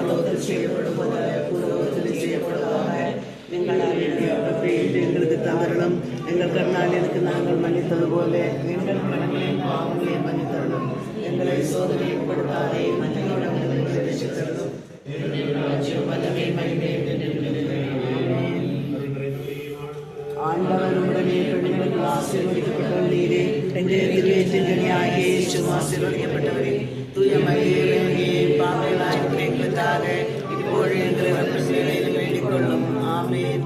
பரலோகத்தில் செய்யப்படுவதாக பூலோகத்தில் செய்யப்படுவதாக. எங்களுக்கு தவறணும், எங்கள் கர்நாடகத்துக்கு நாங்கள் மன்னித்தது போல எங்கள் கடன்களின் பாவங்களை மன்னித்தரணும். எங்களை சோதனை உட்படுத்தாதே, மன்னித்தரணும். ஆண்டவர் உடனே பெண்களுக்கு ஆசீர்வதிக்கப்பட்டவர் நீரே. எங்கள் ஆசீர்வதிக்கப்பட்டவரே. தூய மரியே பாவைகளாய் எங்களுக்காக இப்போது எங்களை வேண்டிக் கொள்ளும். ஆமென்.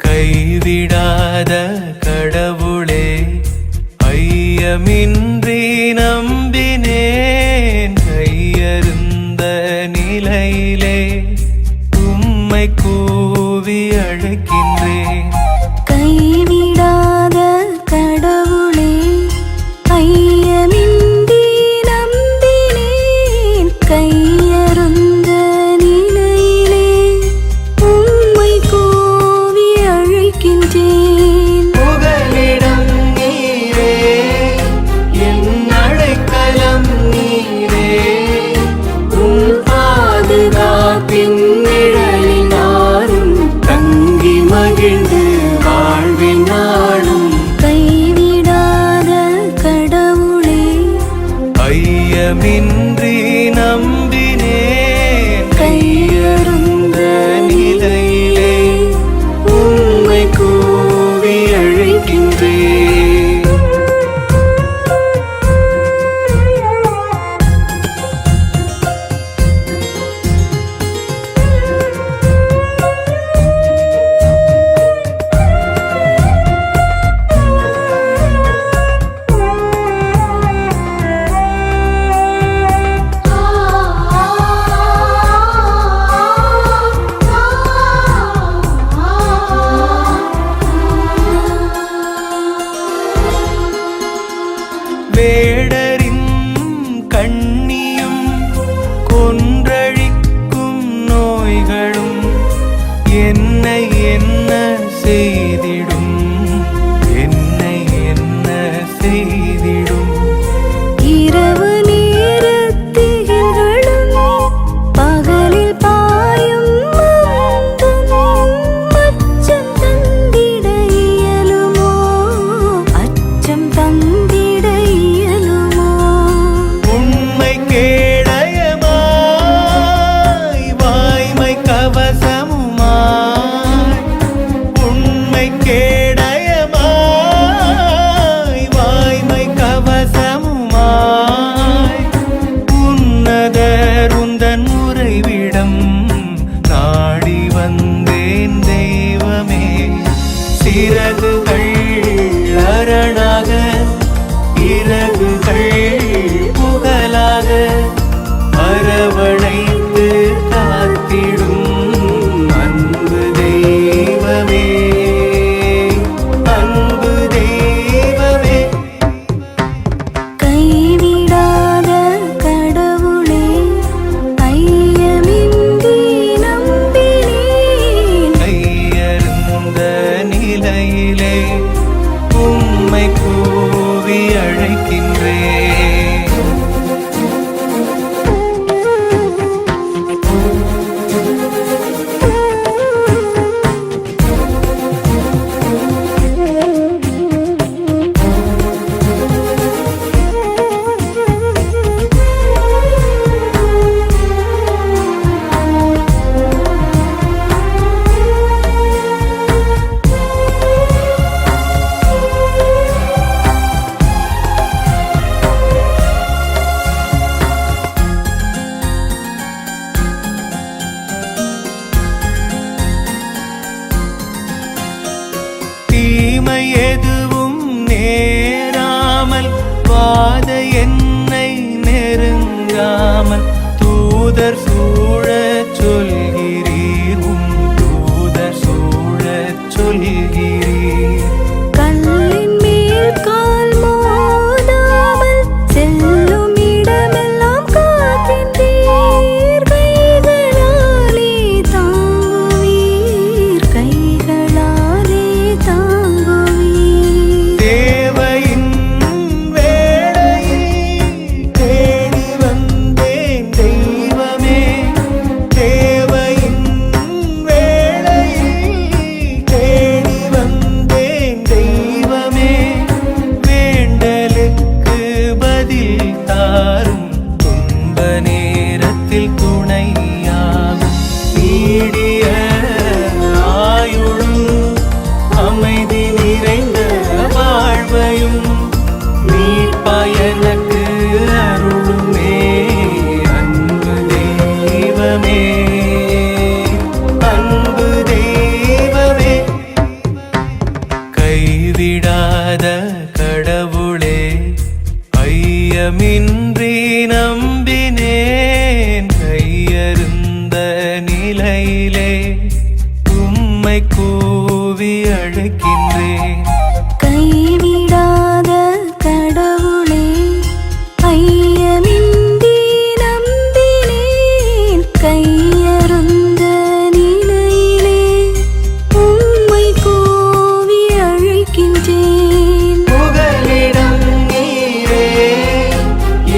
கைவிடாத கடவுளே, ஐயமின்றி நம்பினேன். கையருந்த நிலையிலே உம்மை கூவி அழைக்கின்றேன். கைவிடாத கடவுளே, ஐயமின்றி நம்பினேன். கையருந்த நிலையிலே உம்மை கூவி அழைக்கின்றேன். புகலிடம் நீரே, என் அடைக்கலம் நீரே. உன் பாதுகாப்பின் நிழலினாரும் தங்கி மகிழ்ந்து வாழ்வின் நாளும். கைவிடாத கடவுளே, ஐயமின்றி நம்பினேன். கையருந்த நிலையிலே உம்மை கூவி அழைக்கின்றேன். வேடரின் கண்ணியும் கொன்றழிக்கும் நோய்களும் என்னை என்ன செய்திடும், என்னை என்ன செய்திடும். இரவு நேரத்திலும் பகலில் பாயும் அம்பும் அச்சம் தந்திட இயலுமோ, அச்சம் தந்திட இயலுமோ. உண்மை கேடயமாய் வாய்மை கவசமுமாய். உண்மை கேடயமாய் வாய்மை கவசமுமாய். உன்னதர் உந்தன் உறைவிடம் நாடி வந்தேன் தெய்வமே. சிறகுகள் அரணாக, இறகுகள் புகழாக அரவணைத்து காத்திடும் அன்பு தெய்வமே, அன்பு தெய்வமே. கைவிடாத கடவுளே, ஐயமின்றி நம்பினேன். கையருந்த நிலையிலே உம்மை கூவி அழைக்கின்றேன். தீமை எதுவும் நேராமல் வாத என்னை நெருங்காமல் தூதர் சூழச் சொல்கிறீர் தூதர் சூழச் சொல்கிறீர் கல்லின் மேல் கால் மோதாமல் செல்லும் இடமெல்லாம் காக்கின்றீர் கைகளாலே தாங்குவீர் தேவையின் வேளையில் தேடி வந்தேன் தெய்வமே தேவையின் வேளையில் தேடி வந்தேன் தெய்வமே வேண்டலுக்கு பதில் தாரும் துன்ப நேரத்தில் துணையாகும் நீடிய ஆயுளும் அமைதி நிறைந்த வாழ்வையும் மீட்பாயனக்கு அருளுமே அன்பு தெய்வமே அன்பு தெய்வமே கைவிடாத கடவுளே ஐயமின்றி நம்பினேன் கையருந்த நிலையிலே உம்மை கூவி அழைக்கின்றேன் கைவிடாத கடவுளே ஐயமின்றி நம்பினேன் கையருந்த நிலையிலே உம்மை கூவி அழைக்கின்றேன் புகலிடம் நீரே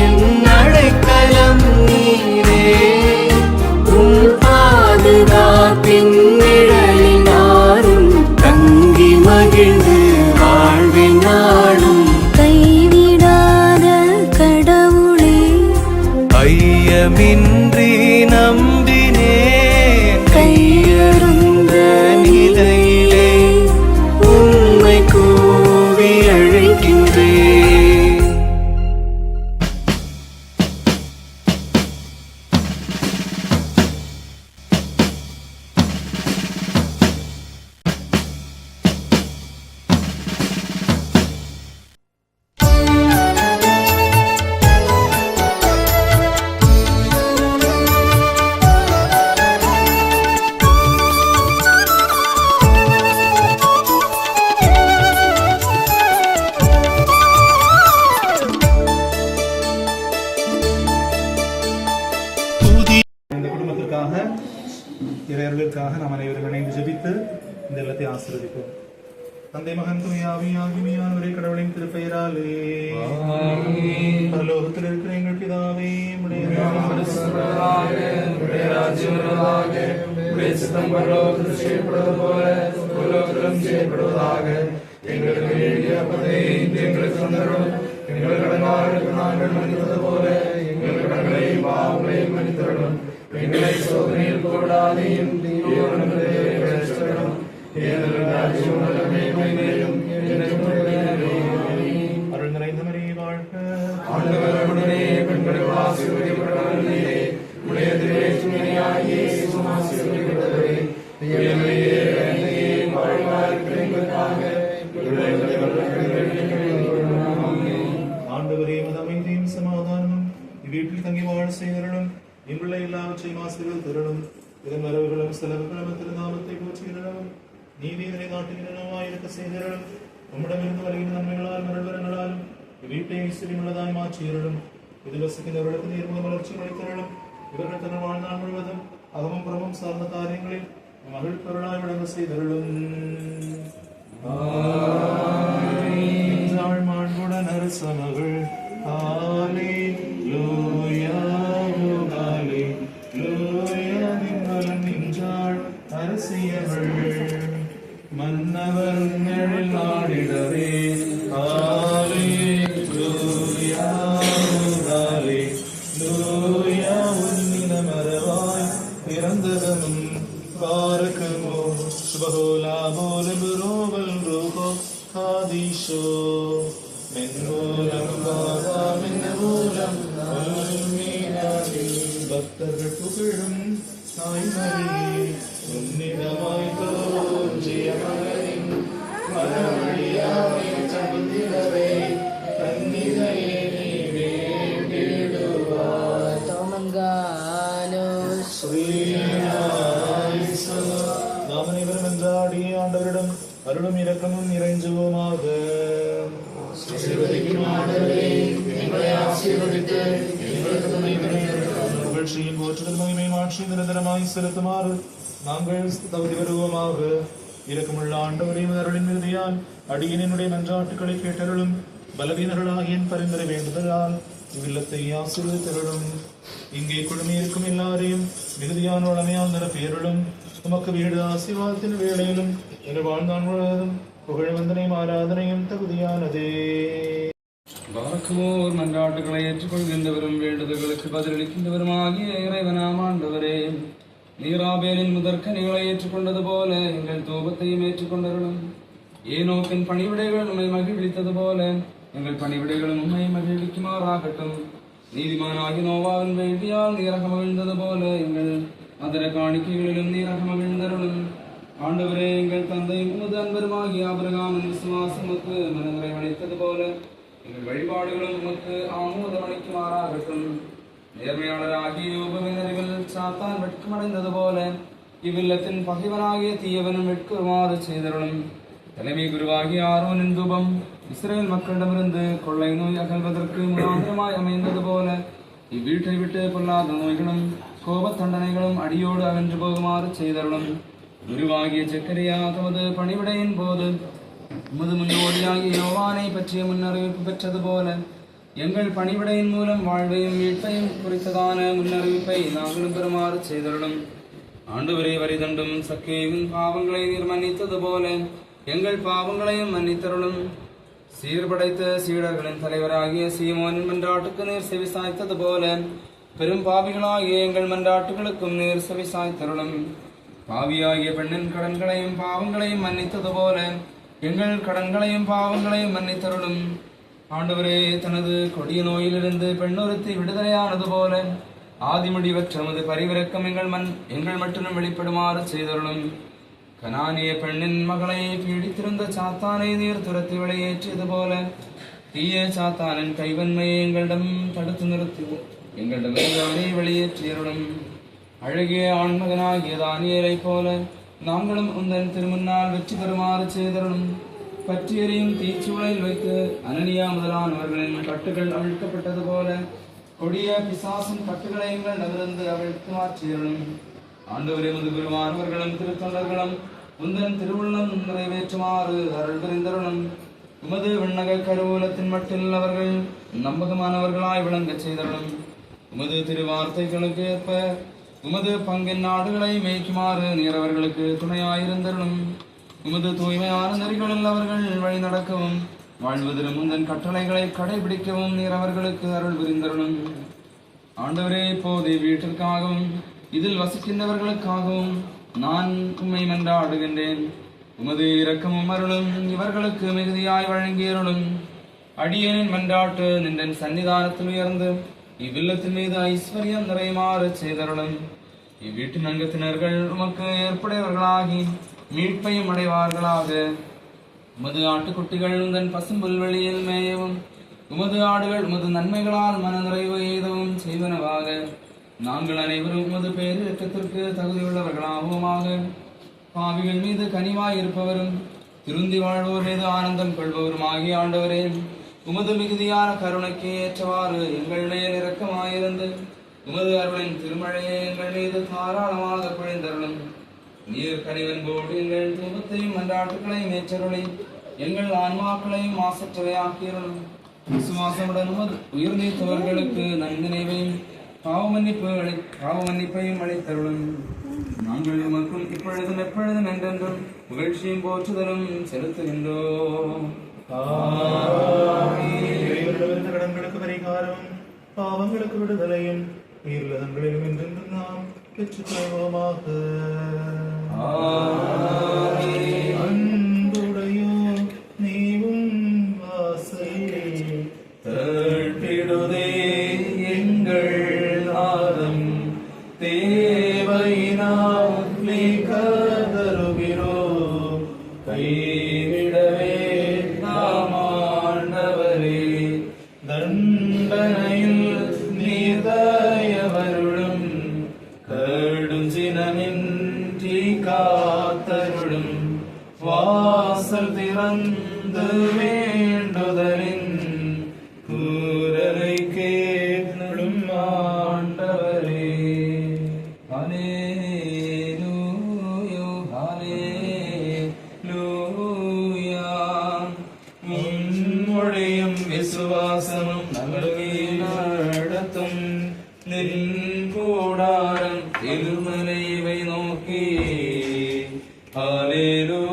என் அடைக்கலம் நீரே உன் பாதுகாப்பின் நிழலினாரும் தங்கி மகிழ்ந்து வாழ்வின் நாளும் கைவிடாத கடவுளே ஐயமின்றி நம்பினேன் கையருந்த நிலையிலே உம்மை கூவி அழைக்கின்றேன் இந்த குடும்பத்திற்காக இறையர்களுக்காக நாம் அனைவரும் இணைந்து ஜெபித்து இந்த இல்லத்தை ஆசீர்வதிப்போம். தந்தை மகன் தூயாவியானவரே கடவுளின் திருப்பெயராலே பரலோகத்தில் இருக்கிற எங்கள் பிதாவே உம்முடைய நாமம் பரிசுத்தப்படுவதாக, உம்முடைய ராஜ்யம் வருவதாக, உம்முடைய சித்தம் பரலோகத்தில் செய்யப்படுவது போல பூலோகத்திலும் செய்யப்படுவதாக. எங்களுக்கு வேண்டிய அப்பத்தை இன்று எங்களுக்கு தந்தருளும். எங்கள் கடன்காரர்களுக்கு நாங்கள் மன்னித்தது போல எங்கள் கடன்களையும் பாவங்களையும் மன்னித்தருளும். எங்களை சோதனையில் போடாதையும் தீயோனிலிருந்து எங்களை ரட்சித்தருளும். ஏனெனில் ராஜ்யம் வல்லமை மகிமையும் என்றென்றும் உமதே. அருள் நிறைந்த மரியே வாழ்க. ஆண்டவர் உடனே பெண்களுக்கு ஆசீர்வதிக்கப்பட்டவர் நீரே. உடைய திருவேற்றுமையாகிய இயேசுவும் ஆசீர்வதிக்கப்பட்டவரே. தூயமரியே கன்னிகையே வாழ்வாயிருக்கிற எங்களுக்காக ஆண்டவரே உமது அமைதியும் சமாதானமும் இவ்வீட்டில் தங்கி வாழ செய்தருளும். இங்குள்ள எல்லாவற்றையும் ஆசீர்வதித்தருளும். இதன் வரவுகளும் செலவுகளும் திருநாமத்தை போற்றுகிறோம். நீதி இதனை நாட்டுகிறனவாயிருக்க செய்தருளும். உம்மிடமிருந்து வருகிற நன்மைகளால் மரல்வரங்களாலும் இவ்வீட்டை ஐஸ்வர்யமுள்ளதாய் மாற்றியருளும். இது வசிக்கின்றவர்களுக்கு நீர்முக வளர்ச்சி அளித்தருளும். இவர்கள் தங்கள் வாழ்நாள் முழுவதும் அகமும் புறமும் சார்ந்த காரியங்களில் மகிழ் பொருளாய் விளங்க செய்தருளும். மாண்புடன் அரசமகள் காலே லூயா காலே லூயா நின்றலன் நின்றாள் அரசியவள் மன்னவர் நிழல் நாடிடவே காலே லூயா காலே லூயா உன்னின மரவாய் பிறந்ததனும் பாரகமோ சுபகோலா போல புரோவல் ரூபோ காதீஷோ மென்மூலம் பாதா மென்னமூலம் மீனாடி பக்தர்கள் புகழும் தாய்மரியே உன்னிடமாய் தோன்றிய மகனின் மனவழிய அன்பும் இரக்கமும் இறைஞ்சுவோமாக. புகழ்ச்சியும் போற்றுதல் மகிமை மாற்றி நிரந்தரமாய் செலுத்துமாறு நாங்கள் தகுதி வருவோமாக. இரக்கமுள்ள ஆண்டவரையும் அருளின் மிகுதியால் அடியனுடைய மன்றாட்டுக்களை கேட்டருளும். பலவீனர்களாகிய என் பரிந்துரை வேண்டுதலால் இவ்வில்லத்தை ஆசீர்வதித்தருளும். இங்கே குழுமியிருக்கும் எல்லாரையும் மிகுதியான உடமையால் நிரப்பியருளும். உமக்கு வீடு ஆசீர்வாதத்தின் வேளையிலும் என்று வாழ்ந்தான் முழுவதும் புகழ் வந்தனையும் ஆராதனையும் தகுதியானதே. பார்க்குவோர் மன்றாட்டுகளை ஏற்றுக்கொள்கின்றவரும் வேண்டுதல்களுக்கு பதிலளிக்கின்றவருமாகிய இறைவனாம் ஆண்டவரே, நீராபேலின் முதற்கனிகளை ஏற்றுக்கொண்டது போல எங்கள் தூபத்தையும் ஏற்றுக்கொண்டருளும். ஏனோக்கின் பணிவிடைகள் உண்மை மகிழ்வித்தது போல எங்கள் பணிவிடைகளும் உண்மை மகிழ்விக்குமாறாகட்டும். நீதிமானாகி நோவாவின் வேள்வியால் நீரக மகிழ்ந்தது போல எங்கள் மதுர காணிக்கைகளிலும் நீரக மகிழ்ந்தருளும். ஆண்டவரே, எங்கள் தந்தை உமது அன்பருமாகிய ஆபிரகாமின் விசுவாசம் உமக்கு மனநிறைவளித்தது போல எங்கள் வழிபாடுகளும் உமக்கு ஆமோதமளிக்குமாறாகட்டும். நேர்மையாளராகிய யோபவினர்கள் சாத்தான் வெட்கமடைந்தது போல இவ்வில்லத்தின் பகைவனாகிய தீயவனும் வெட்குமாறு செய்தருளும். தலைமை குருவாகிய ஆரோனின் தூபம் இஸ்ரேல் மக்களிடமிருந்து கொள்ளை நோய் அகழ்வதற்கு முகாந்திரமாய் அமைந்தது போல இவ்வீட்டை விட்டு பொல்லாத நோய்களும் கோபத் தண்டனைகளும் அடியோடு அகன்று போகுமாறு செய்தருளும். குருவாகிய சக்கரியா தமது பணிவிடையின் போது உமது முன்னோடியாகிய யோவானை பற்றிய முன்னறிவிப்பு பெற்றது போல எங்கள் பணிவிடையின் மூலம் வாழ்வையும் மீட்பையும் குறித்ததான முன்னறிவிப்பை நாங்களும் பெறுமாறு செய்தருளும். ஆண்டவரே, வரிதண்டும் சக்கையும் பாவங்களை நீர் மன்னித்தது போல எங்கள் பாவங்களையும் மன்னித்தருளும். சீர்படைத்த சீடர்களின் தலைவராகிய சீமோனின் மன்றாட்டுக்கு நீர் செவிசாய்த்தது போல பெரும் பாவிகளாகிய எங்கள் மன்றாட்டுகளுக்கும் நீர் செவிசாய்த்தருளும். பாவியாகிய பெண்ணின் கடன்களையும் பாவங்களையும் மன்னித்தது போல எங்கள் கடன்களையும் பாவங்களையும் மன்னித்தருளும். ஆண்டவரே, தனது கொடிய நோயிலிருந்து பெண்ணொருத்தி விடுதலையானது போல ஆதிமுடிவற்றமது பரிவிரக்கம் எங்கள் மட்டும் வெளிப்படுமாறு செய்தருளும். கனானிய பெண்ணின் மகளை பீடித்திருந்த சாத்தானை நீர் துரத்தி வெளியேற்றியது போல தீய சாத்தானின் கைவன்மையை எங்களிடம் தடுத்து நிறுத்தி எங்களிடமே வெளியேற்றியருளும். அழகிய ஆண்மகனாகிய தானியேலை போல நாங்களும் உந்தன் திருமுன்னால் வெற்றி பெறுமாறு செய்தருளும். பற்றியறியும் தீச்சூளையில் வைத்து அனனியா முதலானவர்களின் கட்டுகள் அவிழ்க்கப்பட்டது போல கொடிய பிசாசின் கட்டுகளை எங்களிடமிருந்து அவிழ்த்து மாற்றியருளும். ஆண்டவரே, முது பெருமானவர்களும் திருத்தொண்டர்களும் உந்தன் திருவுள்ளம் நிறைவேற்றுமாறு அருள் புரிந்தருளும். உமது விண்ணக கருவூலத்தின் மட்டில் அவர்கள் நம்பகமானவர்களாய் விளங்கச் செய்தருளும். உமது திருவார்த்தைகளுக்கு ஏற்ப உமது பங்கின் நாடுகளை மேய்க்குமாறு நீர் அவர்களுக்கு துணையாயிருந்தருளும். உமது தூய்மையான நெறிகளில் அவர்கள் வழி நடக்கவும் வாழ்வதிலும் உந்தன் கட்டளைகளை கடைபிடிக்கவும் நீர் அவர்களுக்கு அருள் புரிந்தருளும். ஆண்டவரே, இப்போது வீட்டிற்காகவும் இதில் வசிக்கின்றவர்களுக்காகவும் நான் உம்மை மன்றாடுகின்றேன். உமது இரக்கமும் அருளும் இவர்களுக்கு மிகுதியாய் வழங்கியருளும். அடியேனின் மன்றாட்டு நின்றன் சன்னிதானத்தில் உயர்ந்து இவ்வில்லத்தின் மீது ஐஸ்வர்யம் நிறையுமாறு செய்தருளும். இவ்வீட்டின் அங்கத்தினர்கள் உமக்கு ஏற்புடையவர்களாகி மீட்பையும் அடைவார்களாக. உமது ஆட்டுக்குட்டிகள் உந்தன் பசும்புல்வெளியில் மேயவும் உமது ஆடுகள் உமது நன்மைகளால் மனநிறைவு எய்தவும் செய்வனவாக. நாங்கள் அனைவரும் உமது பேரிரக்கத்திற்கு தகுதியுள்ளவர்களாகவுமாக. பாவிகள் மீது கனிவாய் இருப்பவரும் திருந்தி வாழ்வோர் மீது ஆனந்தம் கொள்பவருமாகிய ஆண்டவரே, உமது மிகுதியான கருணைக்கு ஏற்றவாறு எங்கள் மேல் இரக்கமாயிருந்து உமது அருளின் திருமழையை எங்கள் மீது தாராளமாக பொழிந்தருளும். நீர் கனிவன்போடு எங்கள் தூபத்தையும் மன்றாட்டுகளையும் ஏற்றருளி எங்கள் ஆன்மாக்களையும் மாசற்றவையாக்கியருளும். விசுவாசமுடன் உமது உயிர் நீத்தவர்களுக்கு நன்னினைவையும் பாவ மன்னிப்பையும் அளித்தருளும். நாங்கள் உமக்கும் இப்பொழுதும் எப்பொழுதும் என்றென்றும் புகழ்ச்சியும் போற்றுதலும் செலுத்துகின்றோம். கடன்களுக்கு பரிகாரம், பாவங்களுக்கு விடுதலையும் உயிர்களிலும் என்றென்றும் நாம் பெற்றுக்கொள்வோமாக. அன்புடையோ நீவும் வாசையே தட்டிடுதே எங்கள் ஆதம் தேவையினால் கதறுகிறோ கைவிடவே நாம் ஆண்டவரே. தண்டனையில் நீதயவருளும் கடும் சினமின்றி காத்தருளும். வேண்டுதலின் கூரலை கேளும் ஆண்டவரே. ஹல்லேலூயா, ஹல்லேலூயா. உம்மொழியும் விசுவாசமும் நல்கி நடத்தும் நின் கூடாரம் திருமலைவை நோக்கி. ஹல்லேலூயா.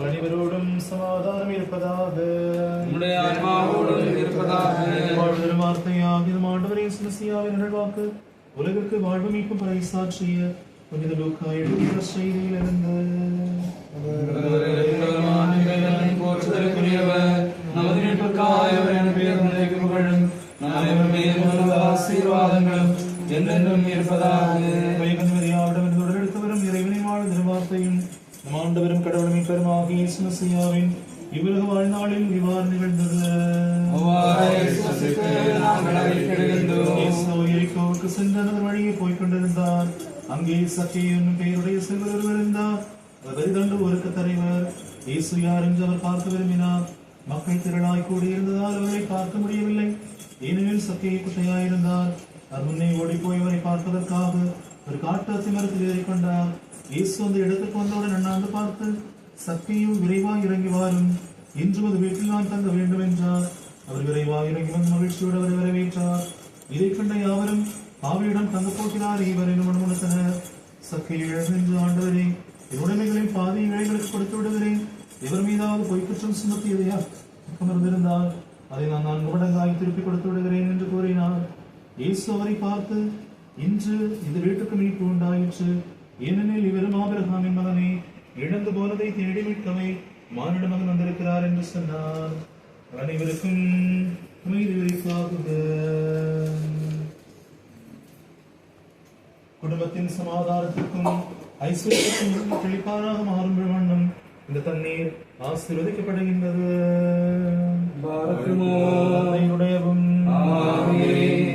அனைவரோடும் சமாதானம் இருப்பதாக. உம்முடைய ஆன்மாவோடும் இருப்பதாக. வாழ்வதன் வார்த்தையாகிய நம் ஆண்டவரே சிலுவையின் நிகழ்வாக்கு உலகிற்கு வாழ்வு மீட்கும் பறைசாற்றிய புனித லூக்கா எழுதிய செய்தியிலிருந்து. போற்றுதலுக்குரியவர் நமது மீட்புக்காய் அவர் அனுப்பிய புகழும் ஆசீர்வாதங்களும் என்றென்றும் இருப்பதாக. எடுத்து வரும் இறைவனை வாழ்ந்த வார்த்தையும் நம் ஆண்டவரும் கடவுளும் மீட்பருமாகிய இயேசு மெசியாவின் இவ்வுலக வாழ்நாளில் இவ்வாறு நிகழ்ந்தது. எரிகோவுக்கு சென்ற அந்த வழியே போய்க் கொண்டிருந்தார். அங்கே சக்கேயு என்னும் பெயருடைய செல்வர் ஒருவர் இருந்தார். அவர் வரிதண்டு ஒருக்க தலைவர். இயேசு யார் என்று அவர் பார்க்க விரும்பினார். மக்கள் திரளாய் கூடியிருந்ததால் அவர்களை பார்க்க முடியவில்லை. ஏனெனில் சக்கேயு குட்டையாயிருந்தார். அவர் முன்னே ஓடி போய் அவரை பார்ப்பதற்காக ஒரு காட்டு அத்தி மரத்தில் ஏறிக்கொண்டார். இயேசு அந்த இடத்துக்கு வந்தவுடன் அண்ணாந்து பார்த்து, சக்கேயு விரைவாய் இறங்கி வாரும், இன்று அது வீட்டில் நான் தங்க வேண்டும் என்றார். அவர் விரைவாய் இறங்கி வந்து மகிழ்ச்சியோடு அவரை வரவேற்றார். இதை கண்ட யாவரும் ஆவியிடம் தங்க போகிறார் இவர் என்று முணுமுணுத்தனர். சக்கேயு எழுந்து, ஆண்டவரே, என் உடைமைகளின் பாதி ஏழைகளுக்கு கொடுத்து விடுகிறேன். இவர் மீதாவது பொய்க்குற்றம் சுமத்தியதையா அமர்ந்திருந்தால் அதை நான் 4 மடங்காய் திருப்பி கொடுத்து விடுகிறேன் என்று கூறினார். இயேசு அவரை பார்த்து, இன்று இந்த வீட்டுக்கு மீட்பு உண்டாயிற்று. ஏனெனில் இவரும் ஆபிரகாமின் மகனே, இழந்து போனதை தேடி மீட்கவே மானிட மகன் வந்திருக்கிறார் என்று சொன்னார். அனைவருக்கும் அமைதி உரித்தாகுக. குடும்பத்தின் சமாதானத்திற்கும் ஐஸ்வர்யத்திற்கும் தெளிப்பாராக மாறும் வண்ணம் இந்த தண்ணீர் ஆசீர்வதிக்கப்படுகின்றது. தந்தையுடையவும்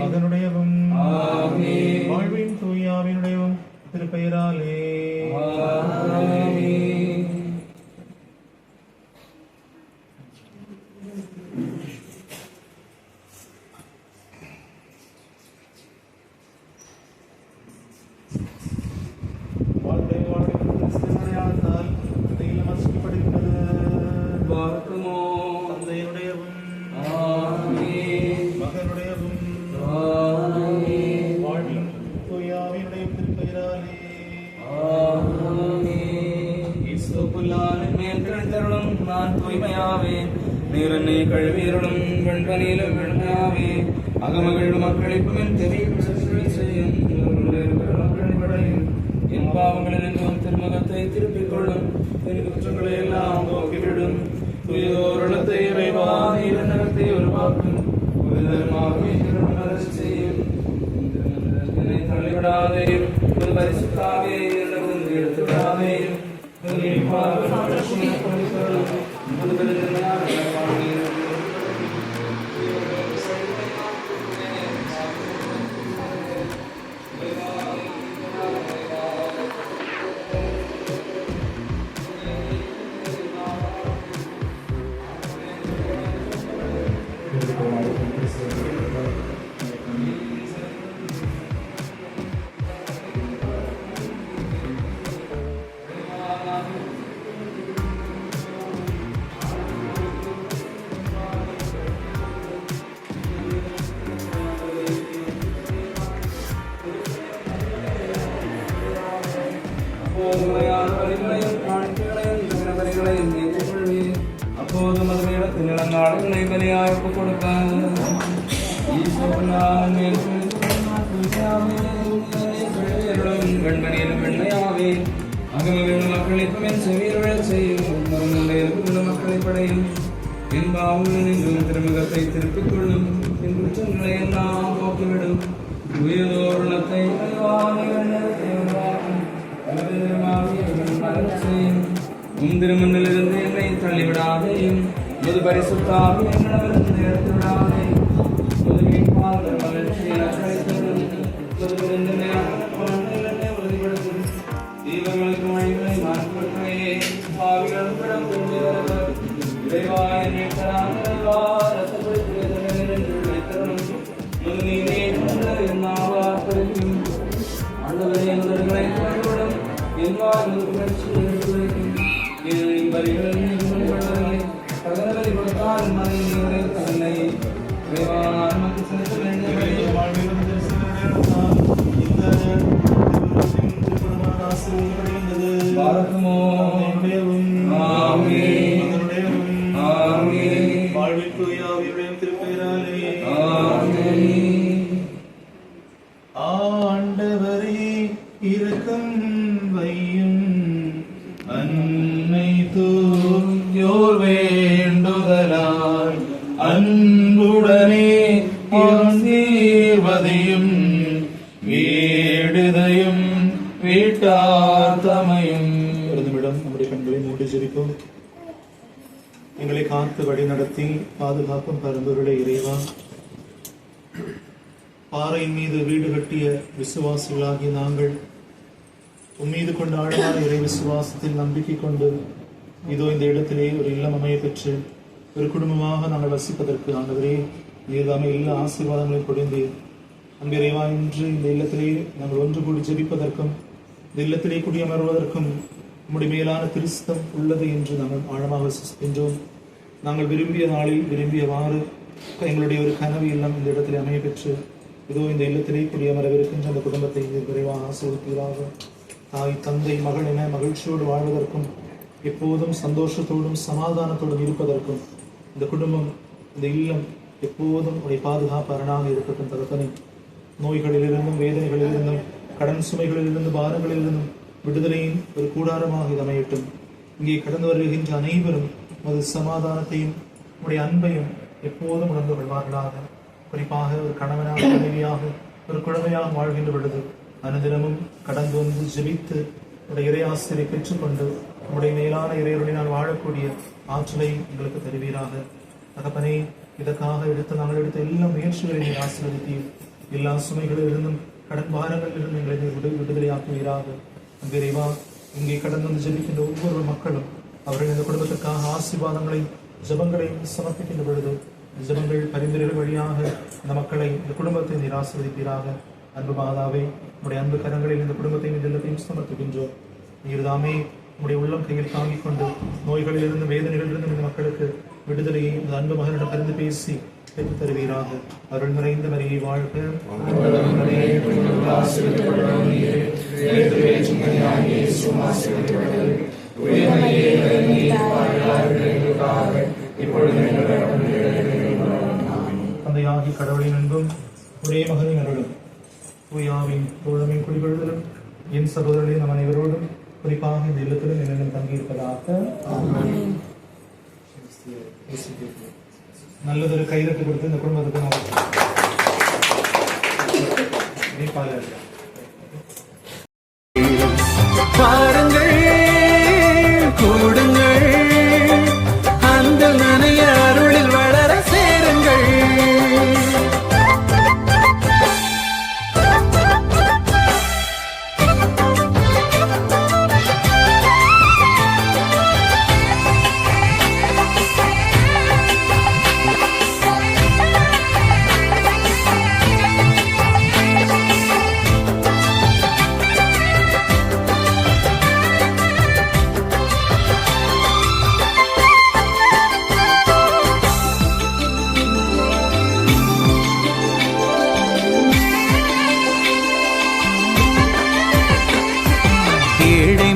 மகனுடையவும் வாழ்வின் தூயாவினுடையவும் திருப்பெயராலே. நான் தூய்மையாவேன். நீரனை கழுவீரலும் வெண்பனியிலும் வெண்மையாவே அகமகள் மக்களிப்பும் என் தெரியும் செய்யும் என் பாவங்களில் திருமுகத்தை திருப்பிக் கொள்ளும். என் குற்றங்களை எல்லாம் போக்கிவிடும். துயரோரணத்தை இறைவா நீர் நகத்தை உருவாக்கும். செய்யும் என்னை தள்ளிவிடாதேயும் ஒரு பரிசுத்தாவே எடுத்து விடாதேயும். அப்போது மதுரையிடத்தில் நிலங்காடுகளை பலியாக ஒப்புக் கொடுப்பார். வெண்மணியிலும் வெண்மையாவே அகமகிழ்ந்த மக்களிப்பும் என் செவியில் செய்யும். மருந்துள்ள மக்களை படையும். என் பாவங்கள் நின்றும் திருமுகத்தை திருப்பிக் கொள்ளும். என் குற்றங்களை எல்லாம் போக்கிவிடும். உயர்ந்தோருணத்தை திருமண்ணிலிருந்து என்னை தள்ளிவிடாதையும் முது பரிசுத்தாவி என்னிடமிருந்து எடுத்து விடாதே. உறுதிப்படுத்தும் தீபங்களுக்கு வழிகளை மாற்றியே பாவிகள் ஆண்டவரே இரக்கம் வையும், அன்னை தூயோர் வேண்டுதலால் அன்புடனே தீர்வதையும் வீடுதையும் வீட்டார் தமையும். ஒரு நிமிடம் நம்முடைய கண்களை மூடி ஜெபிப்போம். எங்களை காத்து வழி நடத்தி பாதுகாப்பும் பரம்பொருளை இறைவா, பாறையின் மீது வீடு கட்டிய விசுவாசிகளாகிய நாங்கள் உம்மீது கொண்ட ஆழமான இறை விசுவாசத்தில் நம்பிக்கை கொண்டு இதோ இந்த இடத்திலே ஒரு இல்லம் அமைய பெற்று ஒரு குடும்பமாக நாங்கள் வசிப்பதற்கு ஆண்டவரே நீர்தாமே எல்லா ஆசீர்வாதங்களையும் கொடுந்தீர். அன்பிறைவா, இன்று இந்த இல்லத்திலே நாங்கள் ஒன்று கூடி ஜெபிப்பதற்கும் இந்த இல்லத்திலே குடியமர்வதற்கும் உம்முடைய மேலான கிறிஸ்தம் உள்ளது என்று நாங்கள் ஆழமாக விசுவாசிக்கின்றோம். நாங்கள் விரும்பிய நாளில் விரும்பியவாறு எங்களுடைய ஒரு கனவு இல்லம் இந்த இடத்திலே அமைய பெற்று இதோ இந்த இல்லத்திலே குடியமரவிருக்கின்ற அந்த குடும்பத்தை விரைவாக ஆசீர்வதிப்பீராக. தாய் தந்தை மகள் என மகிழ்ச்சியோடு வாழ்வதற்கும் எப்போதும் சந்தோஷத்தோடும் சமாதானத்தோடும் இருப்பதற்கும் இந்த குடும்பம் இந்த இல்லம் எப்போதும் உடைய பாதுகாப்பு அரணாக இருக்கட்டும். தகப்பனே, நோய்களிலிருந்தும் வேதனைகளிலிருந்தும் கடன் சுமைகளிலிருந்து பாரங்களிலிருந்தும் விடுதலையின் ஒரு கூடாரமாக இது அமையட்டும். இங்கே கடந்து வருகின்ற அனைவரும் உமது சமாதானத்தையும் உடைய அன்பையும் எப்போதும் உணர்ந்து கொள்வார்களாக. குறிப்பாக ஒரு கணவனாக மனைவியாக ஒரு குழந்தையாக வாழ்கின்ற பொழுது அனுதினமும் கடந்து வந்து ஜெபித்து உடைய இறை ஆசிரியை பெற்றுக்கொண்டு உடைய மேலான இறைவனால் வாழக்கூடிய ஆற்றலை எங்களுக்கு தருவீராக. தகப்பனே, இதற்காக நாங்கள் எடுத்த எல்லா முயற்சிகளையும் ஆசீர்வதித்தீர். எல்லா சுமைகளிலிருந்தும் கடன் பாரங்களிலிருந்து எங்களை விடுதலையாக்குவீராக. இறைவா, இங்கே கடந்து வந்து ஜெபிக்கின்ற ஒவ்வொரு மக்களும் அவர்கள் இந்த குடும்பத்திற்காக ஆசீர்வாதங்களை ஜபங்களையும் சமர்ப்பிக்கின்ற பொழுது ஜபங்கள் பரிந்துரைகள் வழியாக இந்த மக்களை இந்த குடும்பத்தை நீர் ஆசீர்வதிப்பீராக. அன்பு மாதாவே, உடைய அன்பு கரங்களில் இந்த குடும்பத்தையும் இந்த இல்லத்தையும் சமர்ப்பிக்கின்றோம். நீர்தாமே உடைய உள்ளம் கையில் தாங்கிக் கொண்டு நோய்களிலிருந்து வேதனைகளிலிருந்து இந்த மக்களுக்கு விடுதலையை இந்த அன்பு மகனிடம் பரிந்து பேசி பெற்றுத் தருவீராக. அருள் நிறைந்த மரியை வாழ்க. தந்தையாகி கடவுளின் அன்பும் ஒரே மகனின் அருளும் தூயாவின் தோழமையின் குடிகொள்ளுதலும் என் சகோதரர்களே நம் அனைவரோடும் குறிப்பாக இந்த இல்லத்திலும் என்னென்ன தங்கியிருப்பதாக. நல்லதொரு கைதட்டு கொடுத்து இந்த குடும்பத்துக்கு பாருங்கள், கூடுங்கள், அந்த நனைய அருளில் வளர சேருங்கள்.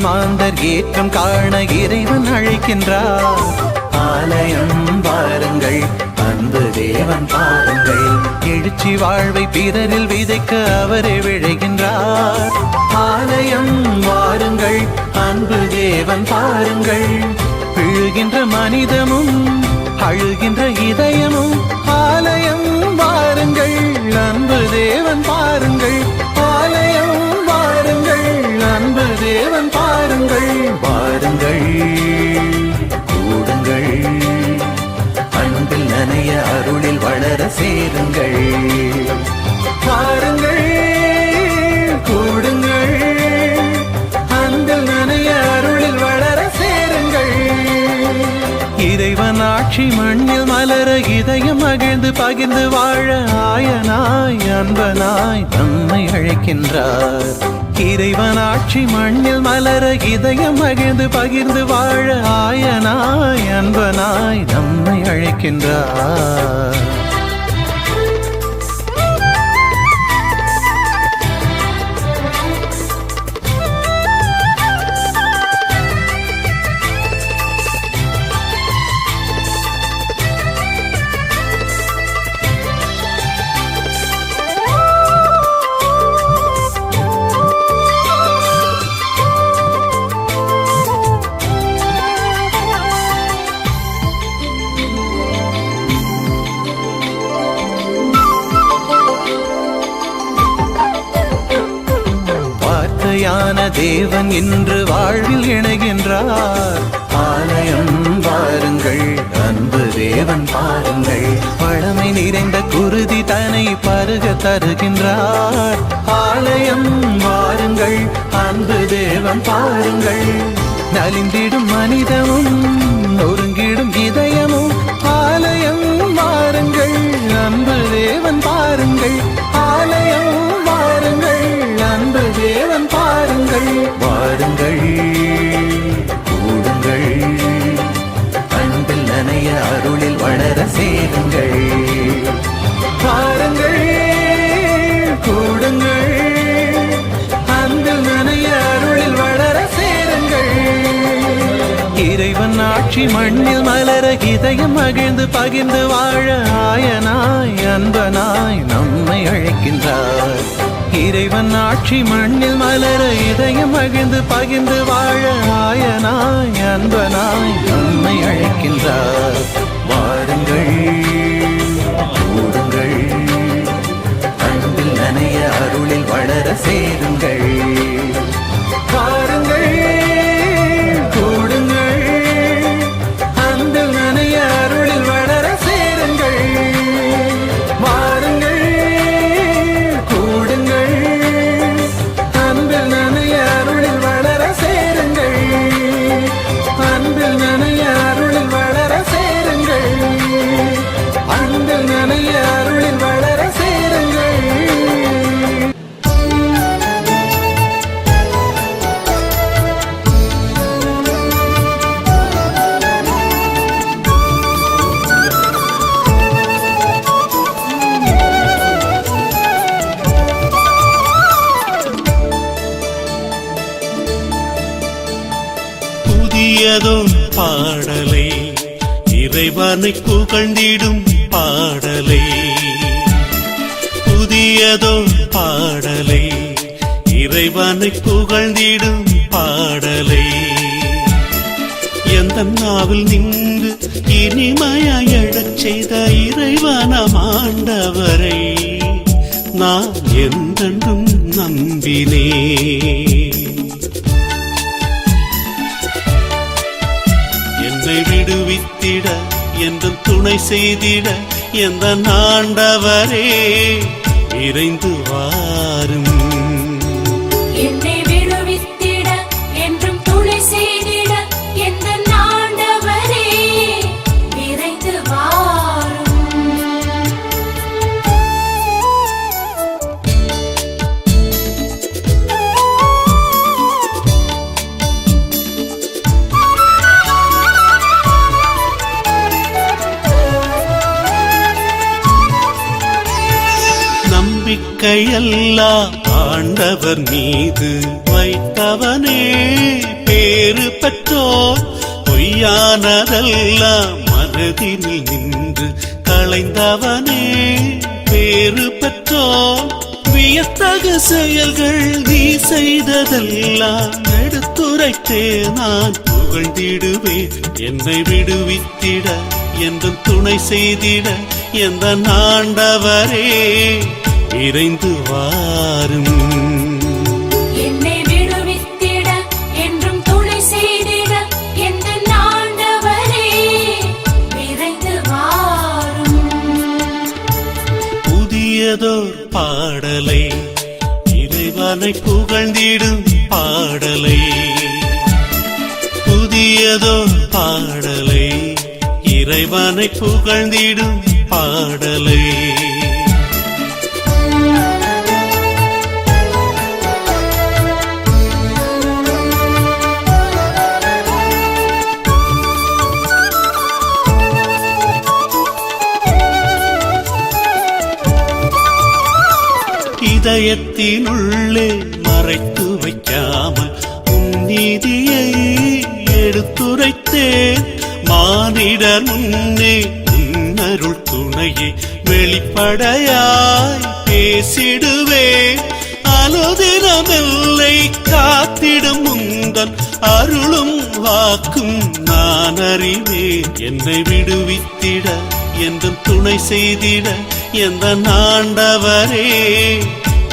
மாந்தர் ஏற்றம் காண இறைவன் அழைக்கின்றார். ஆலயம் பாருங்கள், அன்பு தேவன் பாருங்கள், எழுச்சி வாழ்வை பிறரில் விதைக்க அவரே விழைகின்றார். ஆலயம் வாருங்கள், அன்பு தேவன் பாருங்கள், விழுகின்ற மனிதமும் அழுகின்ற இதயமும் ஆலயம் வாருங்கள், அன்பு தேவன் பாருங்கள், ஆலயம் வாருங்கள், அன்பு தேவன் பாருங்கள், வாருங்கள், கூடுங்கள், அன்பில் நனைய அருளில் வளர சேருங்கள். வாருங்கள், கூடுங்கள், அன்பில் நனைய அருளில் வளர சேருங்கள். இறைவன் ஆட்சி மண்ணில் மலர இதயம் மகிழ்ந்து பகிர்ந்து வாழ ஆயனாய் அன்பனாய் நம்மை அழைக்கின்றார். இறைவன் ஆட்சி மண்ணில் மலர இதயம் மகிழ்ந்து பகிர்ந்து வாழ ஆயனாய் அன்பனாய் நம்மை அழைக்கின்றார். தேவன் இன்று வாழ்வில் இணைகின்றார். ஆலயம் வாருங்கள், அன்பு தேவன் பாருங்கள், பழமை நிறைந்த குருதி தன்னை பருக தருகின்றார். ஆலயம் வாருங்கள், அன்பு தேவன் பாருங்கள், நலிந்திடும் மனிதமும் நொறுங்கிடும் இதயமும் ஆலயம் வாருங்கள், அன்பு தேவன் பாருங்கள், ஆலயம் வாருங்கள், அன்பு தேவன் பாருங்கள். வாருங்கள் கூடுங்கள், அன்பில் நனைய அருளில் வளர சேருங்கள். வாருங்கள் கூடுங்கள், அன்பில் நனைய அருளில் வளர சேருங்கள். இறைவன் ஆட்சி மண்ணில் மலர இதயம் மகிழ்ந்து பகிர்ந்து வாழ ஆயனாய் அன்பனாய் நம்மை அழைக்கின்றார். இறைவன் ஆட்சி மண்ணில் மலர இதயம் மகிழ்ந்து பகிர்ந்து வாழ ஆயனாய் அன்பனாய் நம்மை அழைக்கின்றார். வாருங்கள் கூடுங்கள், அன்பில் நனைய அருளில் வளர சேருங்கள். வாருங்கள் கூடுங்கள், அன்பில் நனைய அருளில் வளர சேருங்கள். வாருங்கள் கூடுங்கள், அன்பில் நனைய அருளில் வளர சேருங்கள். அன்பில் நனைய அருளில் வளர சேருங்கள். அன்பில் நனைய அருளில் வளர சேருங்கள். புதியதோர் பாடலை, இறைவனை புகழ்ந்திடும் பாடலை. புதியதோர் பாடலை, இறைவனை புகழ்ந்திடும் பாடலை. எந்த நாவில் நின்று இனிமையாய் எழச் செய்த இறைவனாம் ஆண்டவரை நான் என்றென்றும் நம்பினேன். என்னை விடுவித்திட என்றும் துணை செய்திட எந்த ஆண்டவரே விரைந்து வாரும். என்னை விடுவித்திட என்றும் துணை செய்திட எந்த ஆண்டவரே விரைந்து வாரும். நம்பிக்கையெல்லாம் ஆண்டவர் மீது வைத்தவனே பேறு பெற்றோர். பொய்யானதெல்லாம் மனதினில் நின்று களைந்தவனே பேறு பெற்றோர். வியத்தகு செயல்கள் நீ செய்ததெல்லாம் எடுத்துரைத்தே நான் புகழ்ந்திடுவேன். என்னை விடுவித்திட என்றும் துணை செய்திட எந்த ஆண்டவரே விரைந்து வாரும். என்னை விடுவித்திட என்றும் துணை செய்திட எந்த ஆண்டவரே விரைந்து வாரும். புதியதோர் பாடலை, இறைவனை புகழ்ந்திடும் பாடலை. புதியதோர் பாடலை, இறைவனை புகழ்ந்திடும் பாடலை. இதயத்தினுள்ளே மறைத்து வைக்காமல் உன் நீதியை எடுத்துரைத்தேன். மானிடர் முன்னே உன்னருள் துணையை வெளிப்படையாய் பேசிடுவேன். அனுதினமெல்லை காத்திடும் முந்தன் அருளும் வாக்கும் நான் அறிவேன். என்னை விடுவித்திட என்றும் துணை செய்திட எந்த ஆண்டவரே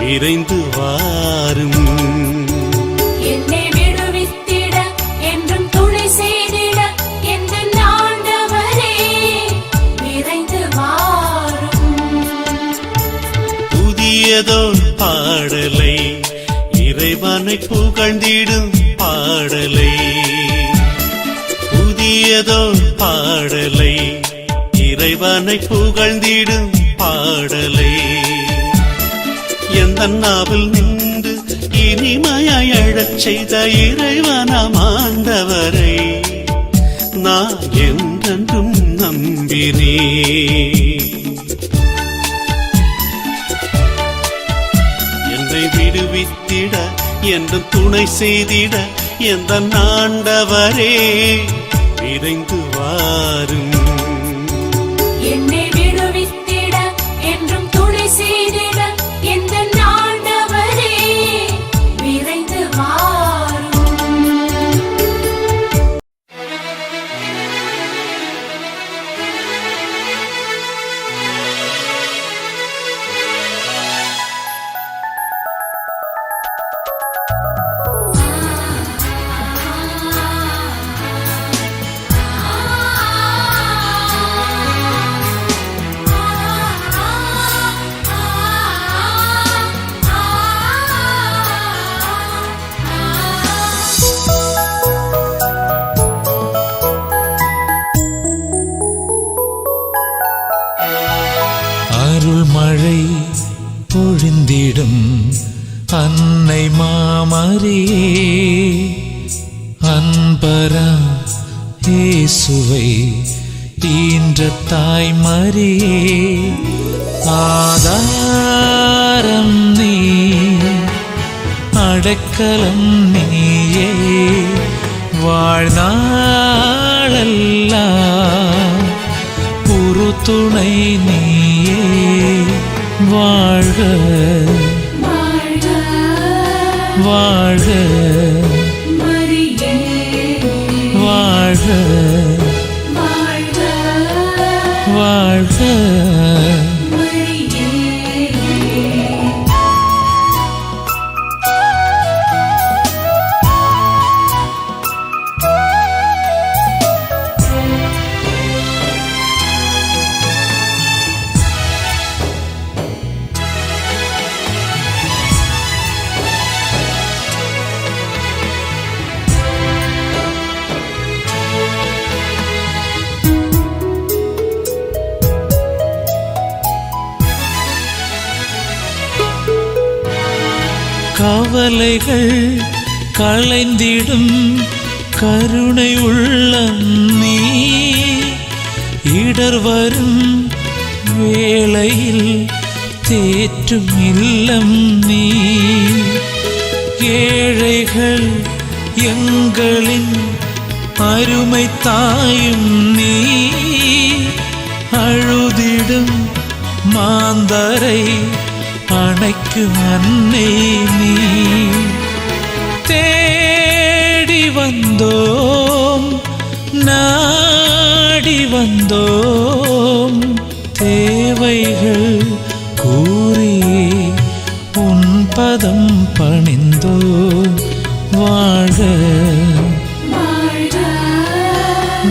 விரைந்து வாரும். என்னை விடுவித்திட என்றும் துணை செய்திட எந்த ஆண்டவரே விரைந்து வாரும். புதியதோர் பாடலை இறைவனை புகழ்ந்திடும் பாடலை. புதியதோர் பாடலை இறைவனை புகழ்ந்திடும் பாடலை. எந்த நாவில் நின்று இனிமையாய் அழச் செய்த இறைவனாம் ஆண்டவரை நான் என்றென்றும் நம்பினேன். என்னை விடுவித்திட என்றும் துணை செய்திட எந்த ஆண்டவரே விரைந்து வாரும். என்னை விடுவித்திட என்றும் துணை செய்திட எந்த ஆண்டவரே விரைந்து வாரும். அருள்மழை பொழிந்திடும் அன்னை மாமரியே, அன்பரா இயேசுவை ஈன்ற தாய் மரியே, ஆதாரம் நீ அடைக்கலம் நீயே, வாழ்நாளெல்லாம் உறுதுணை நீயே, வாழ்க வாழ்க வாழ்க வாழ்க. கவலைகள் களைந்திடும் கருணை உள்ளம் நீ, இடர் வரும் வேளையில் தேற்றும் இல்லம் நீ, ஏழைகள் எங்களின் அருமை தாயும் நீ, அழுதிடும் மாந்தரை அணைக்கும் அன்னை நீ. தேடி வந்தோம் நாடி வந்தோம், தேவைகள் கூறி உன் பதம் பணிந்தோம், வாழ்க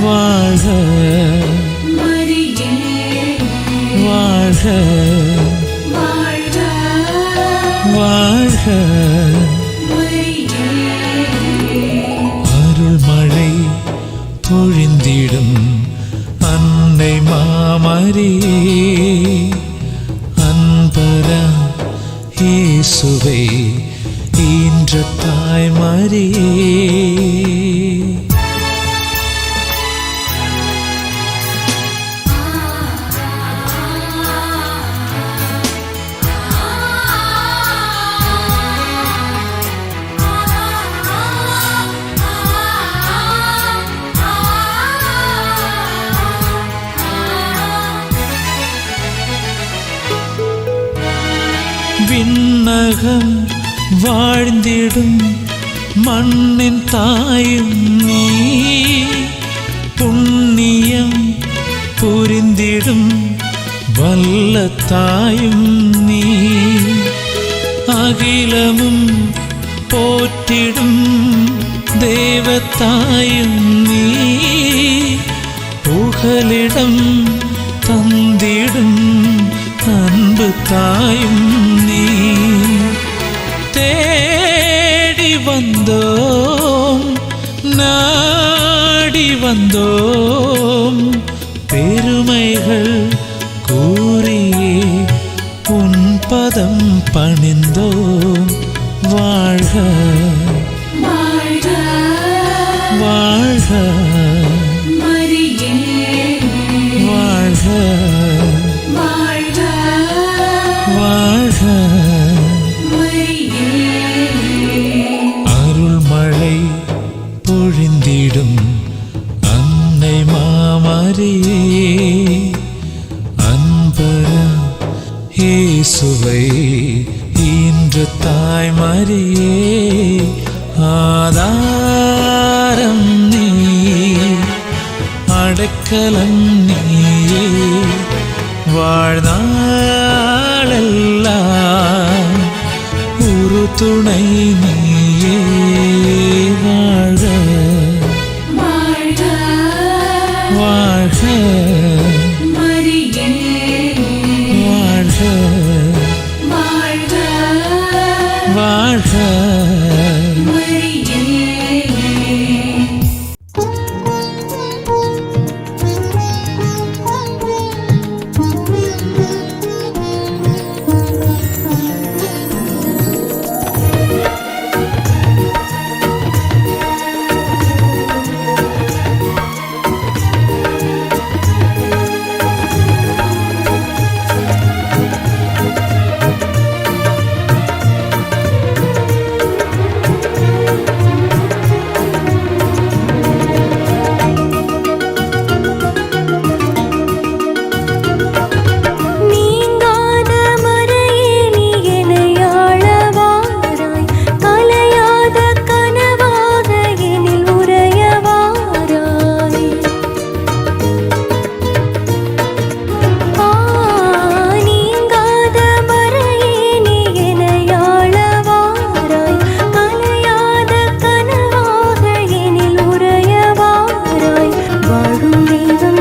வாழ்க வாழ்க வாழ்க. அருள்மழை பொழிந்திடும் அன்னை மரியே அன்பரா இயேசுவை ஈன்ற தாய் மரியே விண்ணகம் வாழ்ந்திடும் மண்ணின் தாயும் நீ புண்ணியம் புரிந்திடும் வல்ல தாயும் நீ அகிலமும் போற்றிடும் தேவத்தாயும் நீ புகலிடம் தந்திடும் அன்பு தாயும் நீ தேடி வந்தோம் நாடி வந்தோம் பெருமைகள் கூறியே உன் பதம் பணிந்தோம் வாழ்க வாழ்க வாழ்க மரியே வாழ்க வாழ்க வாழ்க மரியே அருள்மழை பொழிந்திடும் அன்னை மாமரியே அன்பரா இயேசுவை ஈன்ற தாய் மரியே ஆதாரம் நீ அடைக்கலம் நீயே வாழ்நாளெல்லாம் ஒரு துணை நீயே வாழ்க வாழ்க வாழ்க மரியே வாழ்க வாழ்க வாழ்க மரியே நீங்காத மறையே நீ எனையாளவாராய் கலையாத கனவாக எனில் உறையவாராய் நீங்காத மறையே நீ எனையாளவாராய் கலையாத கனவாக எனில் உறையவாராய் வாழும் தெய்வம்